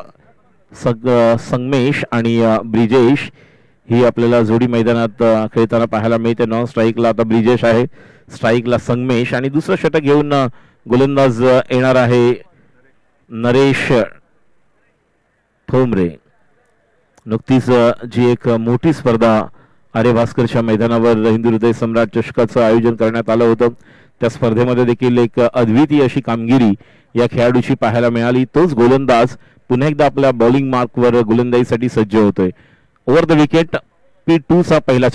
संगमेश आणि ब्रिजेश ही आपल्याला जोडी मैदानात खेळताना पाहायला मिळते. नॉन स्ट्राईकला आता ब्रिजेश आहे, स्ट्राईकला संगमेश आणि दुसरं षटक घेऊन गोलंदाज येणार आहे नरेश ठोंबरे. नुकतीच जी एक मोठी स्पर्धा आर्य भास्करच्या मैदानावर हिंदू हृदय सम्राट चषकाचं आयोजन करण्यात आलं होतं, त्या स्पर्धेमध्ये देखील एक अद्वितीय अशी कामगिरी या खेळाडूची पाहायला मिळाली. तोच गोलंदाज पुन्हा एकदा आपल्या बॉलिंग मार्कवर गोलंदाजीसाठी सज्ज होतोय. ओव्हर द विकेट P2 चा पहिला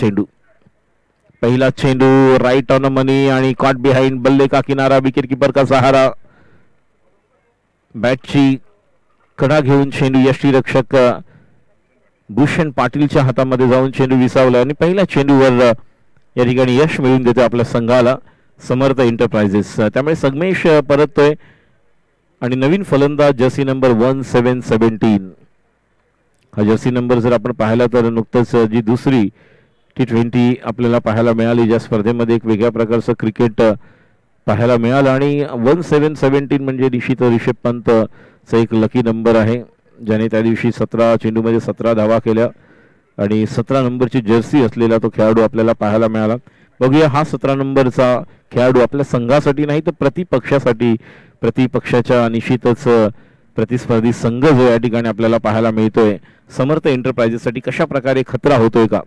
चेंडू राईट ऑन मनी आणि कॉट बिहाइंड, बल्ले का किनारा, विकेट कीपर का सहारा. बॅटची कडा घेऊन चेंडू यष्टीरक्षक भूषण पाटीलच्या हातामध्ये जाऊन चेंडू विसावला आणि पहिल्या चेंडूवर या ठिकाणी यश मिळवून देतो आपल्या संघाला समर्थ एंटरप्राइजेस. त्यामुळे संगमेश परततोय आणि नवीन फलंदाज जर्सी नंबर 1717. हा जर्सी नंबर जर आपण पाहिला तर नुकतंच जी दुसरी T20 आपल्याला पाहायला मिळाली, ज्या स्पर्धेमध्ये एक वेगळ्या प्रकारचं क्रिकेट पाहायला मिळालं आणि 1717 म्हणजे निश्चित ऋषभ पंतचा एक लकी नंबर आहे, ज्याने त्या दिवशी 17 चेंडूमध्ये 17 धावा केल्या आणि 17 नंबरची जर्सी असलेला तो खेळाडू आपल्याला पाहायला मिळाला. बघूया हा 17 नंबरचा खेळाडू आपल्या संघासाठी नाही तर प्रतिपक्षाच्या निश्चितच प्रतिस्पर्धी संघ जो या ठिकाणी आपल्याला पाहायला मिळतोय समर्थ एंटरप्राइजेससाठी कशा प्रकारे खतरा होतोय का.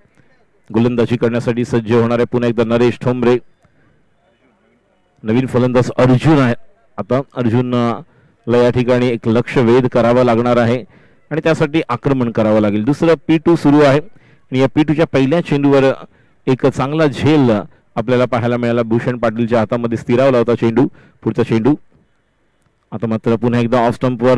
गोलंदाजी करण्यासाठी सज्ज होणारे पुन्हा एकदा नरेश ठोंबरे. नवीन फलंदाज अर्जुन आहे. आता अर्जुनला या ठिकाणी एक लक्ष वेध करावा लागणार आहे आणि त्यासाठी आक्रमण करावं लागेल. दुसरं P2 सुरू आहे आणि या P2च्या पहिल्या चेंडूवर एक चांगला झेल आपल्याला पाहायला मिळाला. भूषण पाटीलच्या हातामध्ये स्थिरावला होता चेंडू. पुढचा चेंडू आता मात्र पुन्हा एकदा ऑफ स्टंपवर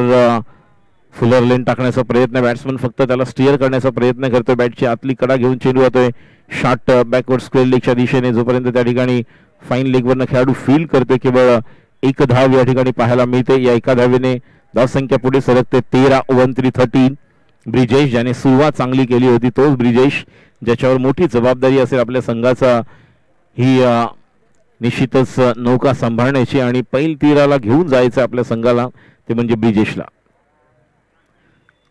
फुलर लेन टाकण्याचा प्रयत्न. बॅट्समन फक्त त्याला स्टिअर करण्याचा प्रयत्न करतोय. बॅटची आतली कडा घेऊन चेंडू जातोय शॉर्ट बॅकवर्ड स्क्वेअर लेगच्या दिशेने. जोपर्यंत त्या ठिकाणी फाईन लेगवरनं खेळाडू फील करतोय केवळ एक धाव या ठिकाणी पाहायला मिळते. या एका धावेने धावसंख्या पुढे सरकते 13 ब्रिजेश ज्याने सुरुवात चांगली केली होती, तोच ब्रिजेश ज्याच्यावर मोठी जबाबदारी असेल आपल्या संघाचा ही निश्चितच नौका सांभाळण्याची आणि पैल तीराला घेऊन जायचं आपल्या संघाला, ते म्हणजे ब्रिजेशला.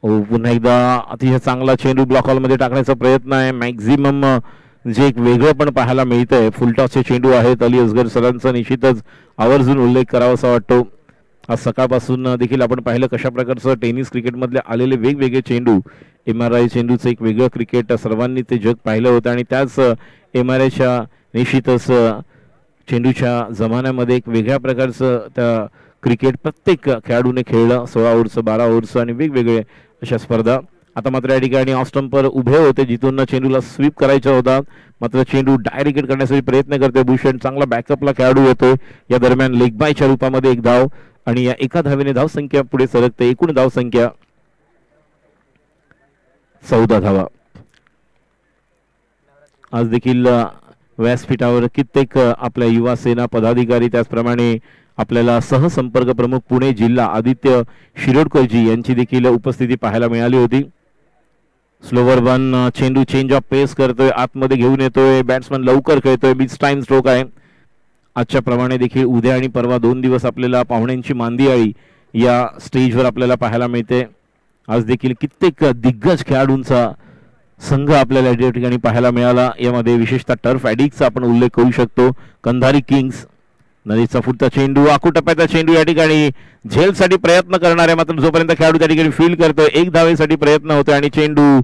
पुन्हा एकदा अतिशय चांगला चेंडू ब्लॉक हॉलमध्ये टाकण्याचा प्रयत्न आहे. मॅक्झिमम जे एक वेगळं पण पाहायला मिळतंय फुलटॉसचे चेंडू आहेत. अली असगर सरांचा निश्चितच आवर्जून उल्लेख करावासा वाटतो. आज सकाळपासून देखील आपण पाहिलं कशा प्रकारचं टेनिस क्रिकेटमधले आलेले वेगवेगळे चेंडू. MRI चेंडूचं एक वेगळं क्रिकेट सर्वांनी ते जग पाहिलं होतं आणि त्याच MRIच्या निश्चितच चेंडूच्या जमान्यामध्ये एक वेगळ्या प्रकारचं त्या क्रिकेट प्रत्येक खेळाडूने खेळलं. 16 ओव्हरचं 12 ओव्हरचं आणि वेगवेगळे अशा स्पर्धा. आता मात्र या ठिकाणी ऑफ स्टंपवर उभे होते, जिथून चेंडूला स्वीप करायचा होता, मात्र चेंडू डायरेक्ट करण्यासाठी प्रयत्न करतोय भूषण. चांगला बॅकअपला खेळाडू येतोय. या दरम्यान लेग बायच्या रूपामध्ये एक धाव आणि या एका धावेने धावसंख्या पुढे सरकते. एकूण धावसंख्या 14 धावा. आज देखील व्यासपीठावर कित्येक आपल्या युवा सेना पदाधिकारी, त्याचप्रमाणे आपल्याला सहसंपर्क प्रमुख पुणे जिल्हा आदित्य शिरोडकरजी यांची देखील उपस्थिती पाहायला मिळाली होती. स्लोवर वन चेंडू चेंज ऑफ पेस करतोय, आतमध्ये घेऊन येतोय, बॅट्समन लवकर खेळतोय, बिच टाइम स्ट्रोक आहे. आजच्या प्रमाणे देखील उद्या आणि परवा 2 दिवस आपल्याला पाहुण्यांची मांदियाळी या स्टेजवर आपल्याला पाहायला मिळते. आज देखील कित्येक दिग्गज खेळाडूंचा संघ आपल्याला या ठिकाणी पाहायला मिळाला. यामध्ये विशेषतः टर्फ ॲडिक्टचा आपण उल्लेख करू शकतो. कंधारी किंग्स. नदीचा फुटता चेंडू, आकुटप्प्याचा चेंडू या ठिकाणी झेलसाठी प्रयत्न करणार आहे, मात्र जोपर्यंत खेळाडू त्या ठिकाणी फील्ड करतोय एक धावेसाठी प्रयत्न होतोय आणि चेंडू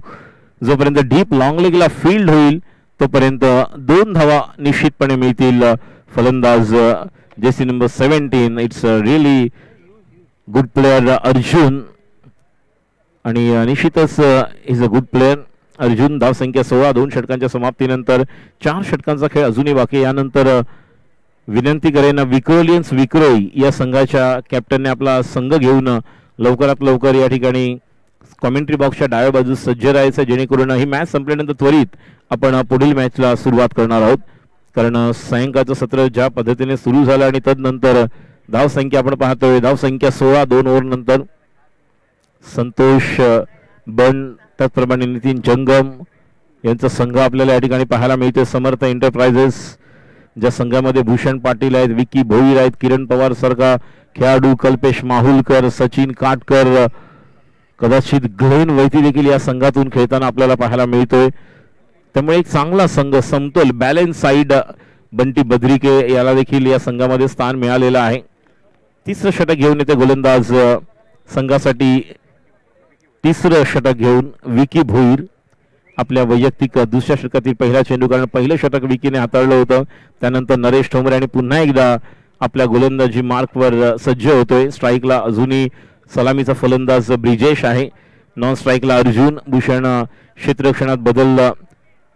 जोपर्यंत डीप लॉंग लेगला फील्ड होईल तोपर्यंत 2 धावा निश्चितपणे मिळतील. फलंदाज Jersey number 17. It's really good player Arjun आणि निश्चितच is a good player Arjun. धावसंख्या 16. 2 षटकांच्या समाप्तीनंतर 4 षटकांचा खेळ अजूनही बाकी. यानंतर विनंती करेन विक्रोलियन्स विक्रोई या संघाच्या कॅप्टनने आपला संघ घेऊन लवकरात लवकर या ठिकाणी कॉमेंट्री बॉक्सच्या डाव्या बाजूस सज्ज राहायचं, जेणेकरून ही मॅच संपल्यानंतर त्वरित आपण पुढील मॅचला सुरुवात करणार आहोत. कारण सायंकाळचं सत्र ज्या पद्धतीने सुरू झालं आणि तदनंतर धावसंख्या आपण पाहतोय, धावसंख्या 16. 2 ओव्हर नंतर संतोष बन त्याचप्रमाणे नितीन जंगम यांचा संघ आपल्याला या ठिकाणी पाहायला मिळते. समर्थ एंटरप्राइजेस ज्या संघामध्ये भूषण पाटील आहेत, विकी भोईर आहेत, किरण पवार सारखा खेळाडू, कल्पेश माहुलकर, सचिन काटकर, कदाचित ग्लेन वैती देखील या संघातून खेळताना आपल्याला पाहायला मिळतोय. त्यामुळे एक चांगला संघ, समतोल बॅलन्स साइड बंटी बद्रिके याला देखील या संघामध्ये स्थान मिळालेलं आहे. तिसरं षटक घेऊन येते गोलंदाज संघासाठी. तिसरं षटक घेऊन विकी भोईर आपल्या वैयक्तिक दुसऱ्या षटकातील पहिला चेंडू, कारण पहिलं षटक विकीने हाताळलं होतं. त्यानंतर नरेश ठोंबरे आणि पुन्हा एकदा आपल्या गोलंदाजी मार्कवर सज्ज होतोय. स्ट्राईकला अजूनही सलामीचा फलंदाज ब्रिजेश आहे. नॉन स्ट्राईकला अर्जुन भूषण क्षेत्ररक्षणात बदल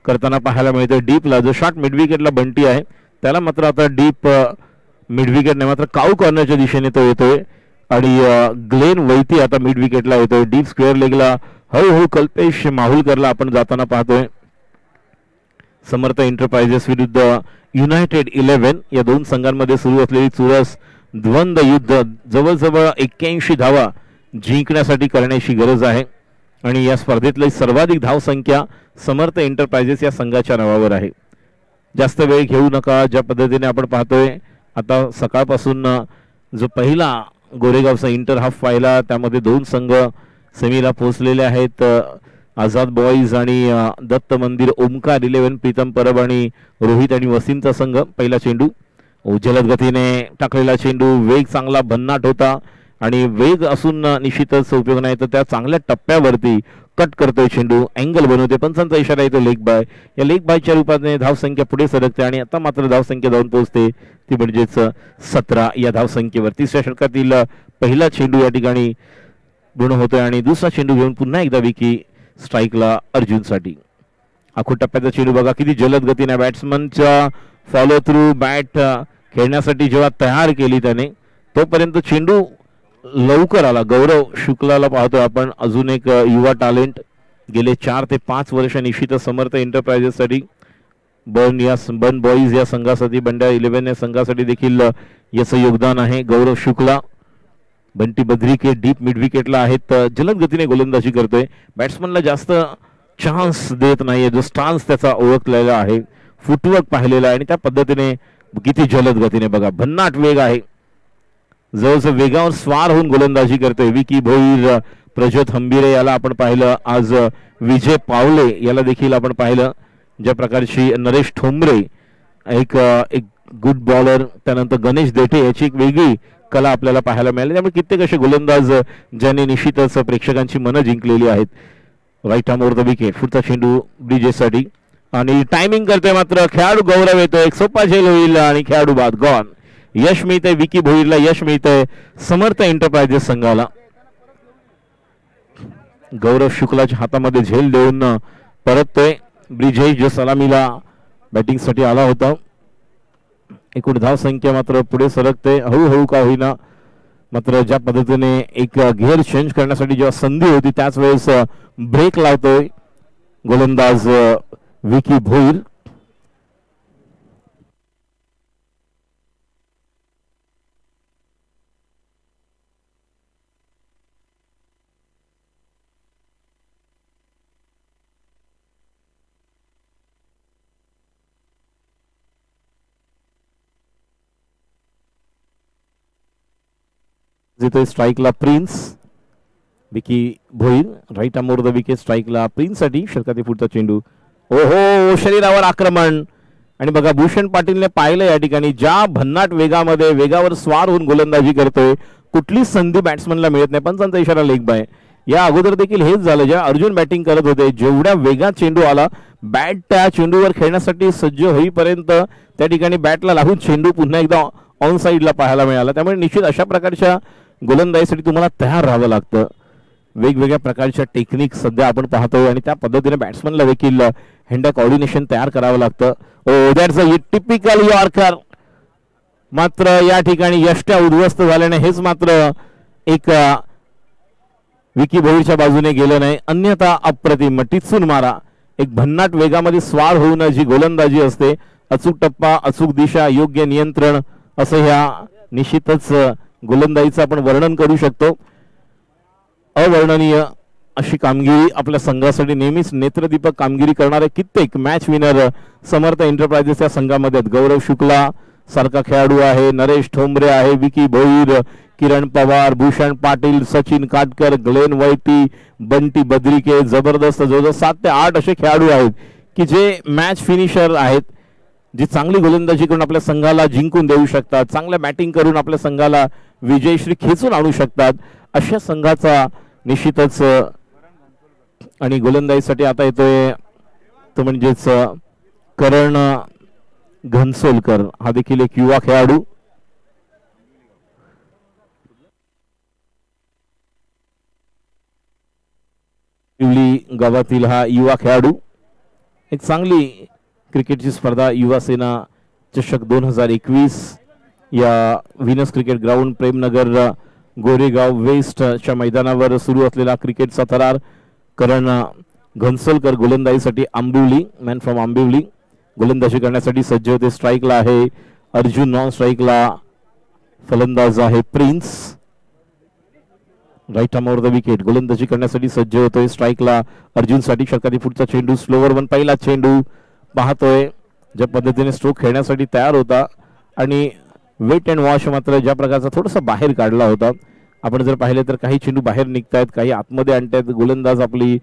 करताना पाहायला मिळतोय. डीपला जो शॉट मिड विकेटला बंटी आहे त्याला मात्र आता डीप मिड विकेटने मात्र काऊ कॉर्नरच्या दिशेने तो येतोय आणि ग्लेन वैती आता मिड विकेटला येतोय. डीप स्क्वेअर लेगला हळूहळू कल्पेश माहुलकरला आपण जाताना पाहतोय. समर्थ एंटरप्राइजेस विरुद्ध युनायटेड 11 या दोन संघांमध्ये सुरू असलेली चुरस द्वंद्व युद्ध जवळजवळ 81 धावा जिंकण्यासाठी करण्याची गरज आहे आणि या स्पर्धेतली सर्वाधिक धावसंख्या समर्थ एंटरप्राइजेस या संघाच्या नावावर आहे. जास्त वेळ घेऊ नका. ज्या पद्धतीने आपण पाहतोय आता सकाळपासून जो पहिला गोरेगावचा इंटर हाफ पाहिला त्यामध्ये दोन संघ सेमीला पोहोचलेले आहेत. आझाद बॉईज आणि दत्त मंदिर ओमकार 11, प्रीतम परब आणि रोहित आणि वसीमचा संघ. पहिला चेंडू जलद गतीने टाकलेला चेंडू, वेग चांगला भन्नाट होता आणि वेग असून निश्चितच उपयोग नाही तर त्या चांगल्या टप्प्यावरती कट करतोय चेंडू, अँगल बनवते. पंचांचा इशारा येतो लेग बाय. या लेग बायच्या रूपाने धावसंख्या पुढे सरकते आणि आता मात्र धावसंख्या जाऊन पोहोचते ती म्हणजेच 17 या धावसंख्येवर. तिसऱ्या षटकातील पहिला चेंडू या ठिकाणी पूर्ण होतोय आणि दुसरा चेंडू घेऊन पुन्हा एकदा विकी स्ट्राईकला अर्जुनसाठी. आखो टप्प्याचा चेंडू बघा किती जलद गतीने बॅट्समनच्या फॉलो थ्रू बॅट खेळण्यासाठी जेव्हा तयार केली त्याने तोपर्यंत चेंडू लवकर आला. गौरव शुक्लाला पाहतोय आपण, अजून एक युवा टॅलेंट. गेले 4 ते 5 वर्ष निश्चितच समर्थ एंटरप्राइजेससाठी बन बॉईज या संघासाठी, बंड्या 11 या संघासाठी देखील याचं योगदान आहे. गौरव शुक्ला बंटी बद्रिके डीप मिड विकेटला आहेत. जलद गतीने गोलंदाजी करतोय. बॅट्समनला जास्त चान्स देत नाहीये. जो स्टान्स त्याचा ओळखलेला आहे, फुटवर्क पाहिलेला आहे आणि त्या पद्धतीने किती जलद गतीने बघा भन्नाट वेग आहे. जवळजवळ वेगावर स्वार होऊन गोलंदाजी करतोय विकी भोईर. प्रज्योत हंबिरे याला आपण पाहिलं, आज विजय पावले याला देखील आपण पाहिलं. ज्या प्रकारची नरेश ठोंबरे एक गुड बॉलर, त्यानंतर गणेश देठे याची एक वेगळी कला आपल्याला पाहायला मिळाली. त्यामुळे कित्येक असे गोलंदाज ज्यांनी निश्चितच प्रेक्षकांची मनं जिंकलेली आहेत. Right arm over the wicket. पुढचा चेंडू ब्रिजेससाठी आणि टायमिंग करतोय मात्र खेळाडू गौरव येतोय. एक सोपा झेल होईल आणि खेळाडू बाद गॉन. यश मिळतंय विकी भोईरला, यश मिळतंय समर्थ एंटरप्राइजेस संघाला. गौरव शुक्लाच्या हातामध्ये झेल देऊन परततोय. ब्रिजेश जो सलामीला बॅटिंगसाठी आला होता. एकूण धाव संख्या मात्र पुढे सरकते हळूहळू का होईना. मात्र ज्या पद्धतीने एक गिअर चेंज करण्यासाठी जेव्हा संधी होती त्याच वेळेस ब्रेक लावतोय गोलंदाज विकी भोईर. जिथे स्ट्राईकला Prince. Vicky Bhoir right arm over the wicket. स्ट्राईकला प्रिन्स साठी षटकातील पुढचा चेंडू. ओहो, शरीरावर आक्रमण आणि बघा भूषण पाटीलने पाहिलं या ठिकाणी ज्या भन्नाट वेगामध्ये वेगावर स्वार होऊन गोलंदाजी करतोय कुठलीच संधी बॅट्समनला मिळत नाही. पंचांचा इशारा लेग बाय. या अगोदर देखील हेच झालं जेव्हा अर्जुन बॅटिंग करत होते. जेवढ्या वेगात चेंडू आला बॅट त्या चेंडूवर खेळण्यासाठी सज्ज होईपर्यंत त्या ठिकाणी बॅटला लागून चेंडू पुन्हा एकदा ऑन साईडला पाहायला मिळाला. त्यामुळे निश्चित अशा प्रकारच्या गोलंदाजीसाठी तुम्हाला तयार राहावं लागतं. वेगवेगळ्या प्रकारच्या टेक्निक सध्या आपण पाहतोय आणि त्या पद्धतीने बॅट्समनला देखील हँड कोऑर्डिनेशन तयार करावं लागतं. ओ दॅट्स अ टिपिकल यॉर्कर. मात्र या ठिकाणी यष्ट्या उद्ध्वस्त झाल्याने हेच मात्र एक विकी भोईरच्या बाजूने गेलं नाही. अन्यथा अप्रतिम टिचून मारा. एक भन्नाट वेगामध्ये स्वार होऊन जी गोलंदाजी असते, अचूक टप्पा, अचूक दिशा, योग्य नियंत्रण असं ह्या निश्चितच गोलंदाजीचं आपण वर्णन करू शकतो. अवर्णनीय अशी कामगिरी आपल्या संघासाठी नेहमीच नेत्रदीपक कामगिरी करणारे कित्येक मॅच विनर समर्थ एंटरप्राइजेस या संघामध्ये. गौरव शुक्ला सारखा खेळाडू आहे, नरेश ठोंबरे आहे, विकी भोईर, किरण पवार, भूषण पाटील, सचिन काटकर, ग्लेन वैती, बंटी बद्रिके, जबरदस्त जवळजवळ 7 ते 8 असे खेळाडू आहेत की जे मॅच फिनिशर आहेत, जी चांगली गोलंदाजी करून आपल्या संघाला जिंकून देऊ शकतात, चांगल्या बॅटिंग करून आपल्या संघाला विजयश्री खेचून आणू शकतात, अशा संघाचा निश्चितच आणि गोलंदाजीसाठी आता येतोय तो म्हणजेच करण घनसोलकर. हा देखील एक युवा खेळाडू. गावातील हा युवा खेळाडू. एक चांगली क्रिकेटची स्पर्धा युवा सेना चषक 2021 या Venus cricket ground Premnagar Goregaon वेस्टच्या मैदानावर सुरू असलेला क्रिकेटचा थरार. करण घनसोलकर गोलंदाजीसाठी आंबिवली, मॅन फ्रॉम आंबिवली, गोलंदाजी करण्यासाठी सज्ज होते. स्ट्राईकला आहे अर्जुन, नॉन स्ट्राईकला फलंदाज आहे Prince. Right arm over the wicket, गोलंदाजी करण्यासाठी सज्ज होतोय. स्ट्राईकला अर्जुनसाठी षटकारी फुटचा चेंडू, स्लोवर वन पहिला चेंडू पाहतोय. ज्या पद्धतीने स्ट्रोक खेळण्यासाठी तयार होता आणि वेट अँड वॉश मात्र ज्या प्रकारचा थोडासा बाहेर काढला होता. आपण जर पाहिले तर काही चेंडू बाहेर निघतायत, काही आतमध्ये आणतायत. गोलंदाज आपली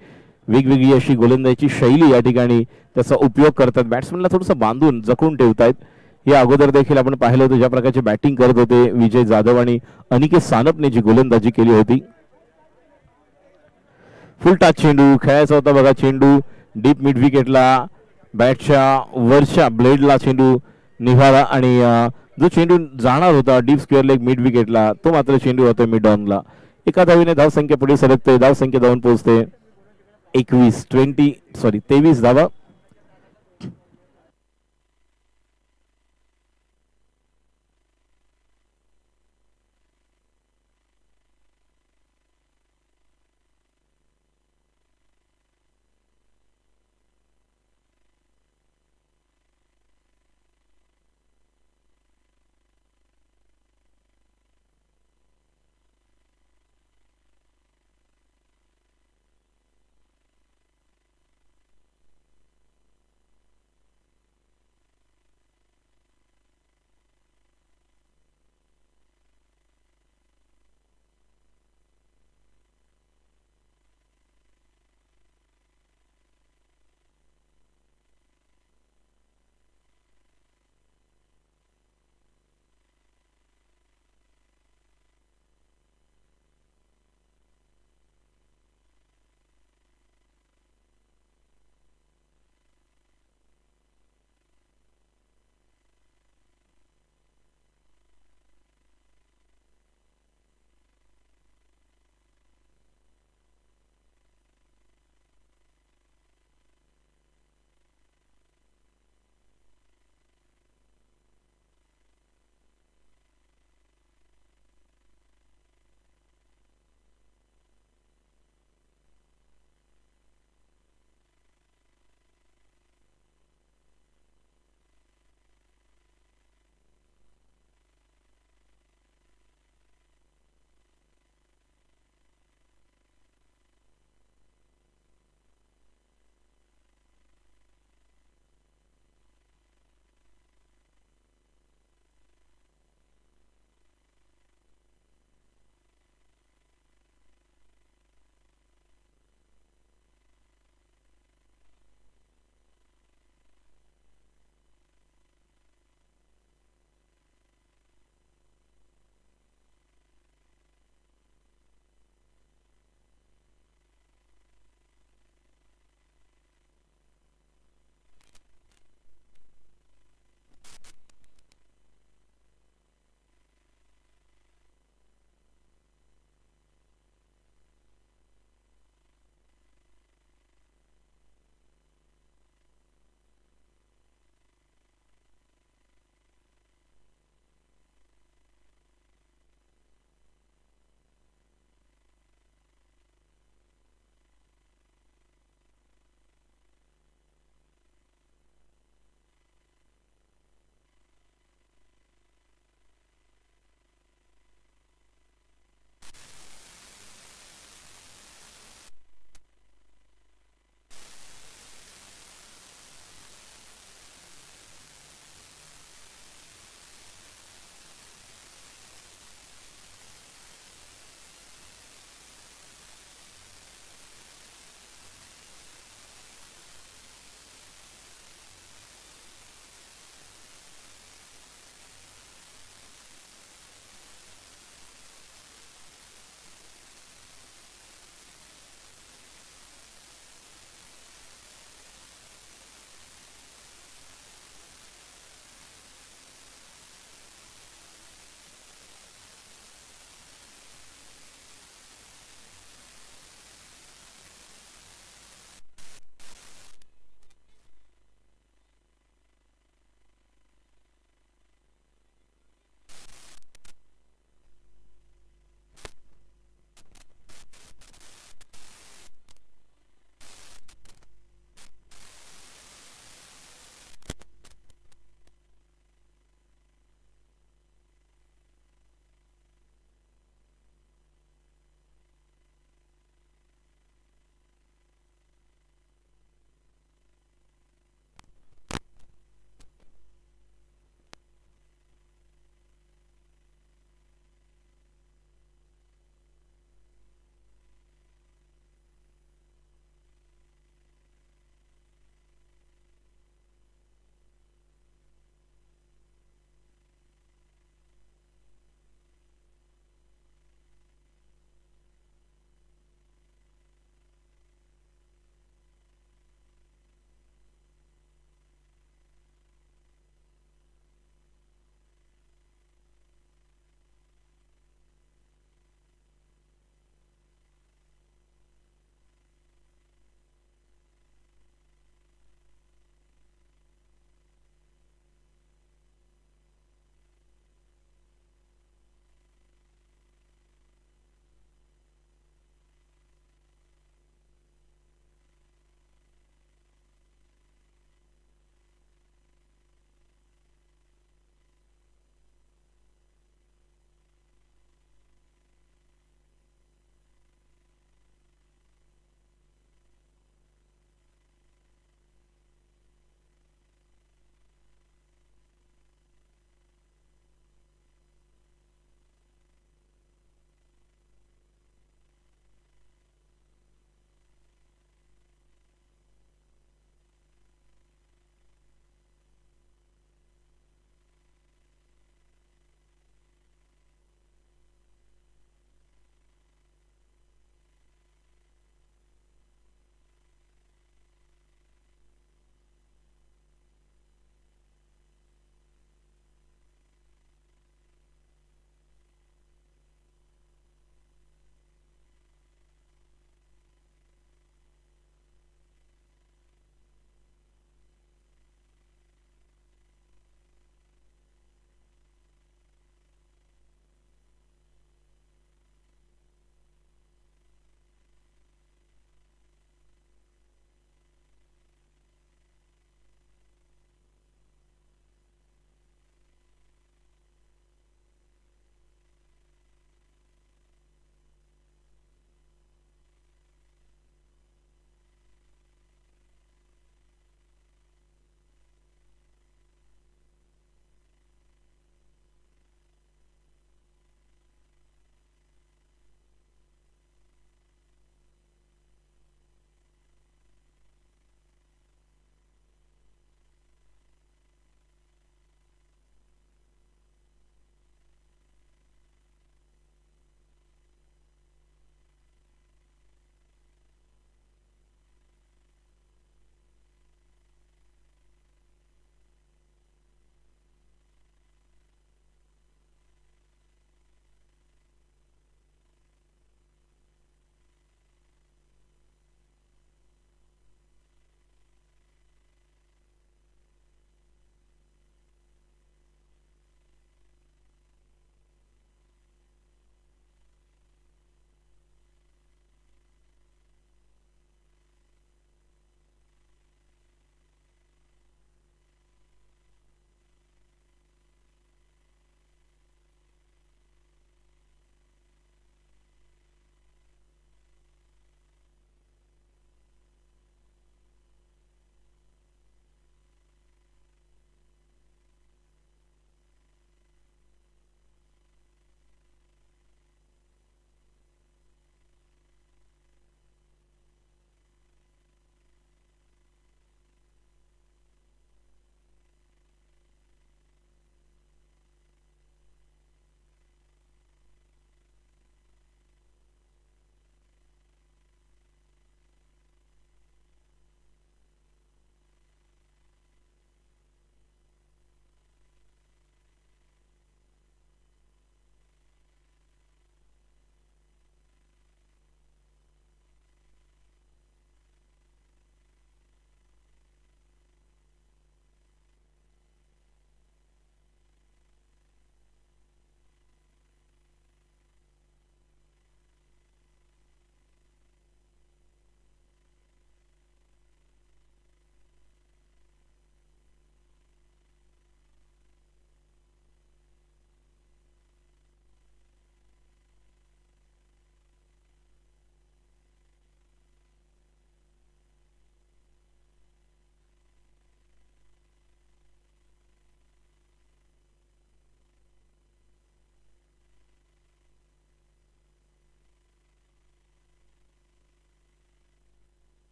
वेगवेगळी अशी गोलंदाजीची शैली या ठिकाणी त्याचा उपयोग करतात. बॅट्समनला थोडंसं बांधून जखून ठेवतायत. या अगोदर देखील आपण पाहिलं होतं ज्या प्रकारची बॅटिंग करत होते विजय जाधव आणि अनिकेत सानपने जी गोलंदाजी केली होती. फुल टच चेंडू खेळायचा होता बघा. चेंडू डीप मिड विकेटला, बॅटच्या वरच्या ब्लेडला चेंडू निघाला आणि जो चेंडू जाणार होता डीप स्क्वेअर लेग मिड विकेटला, तो मात्र चेंडू होता मिड ऑनला. एका धावीने धावसंख्या पुढे सरकते. धावसंख्या धावून पोहोचते 23 धावा.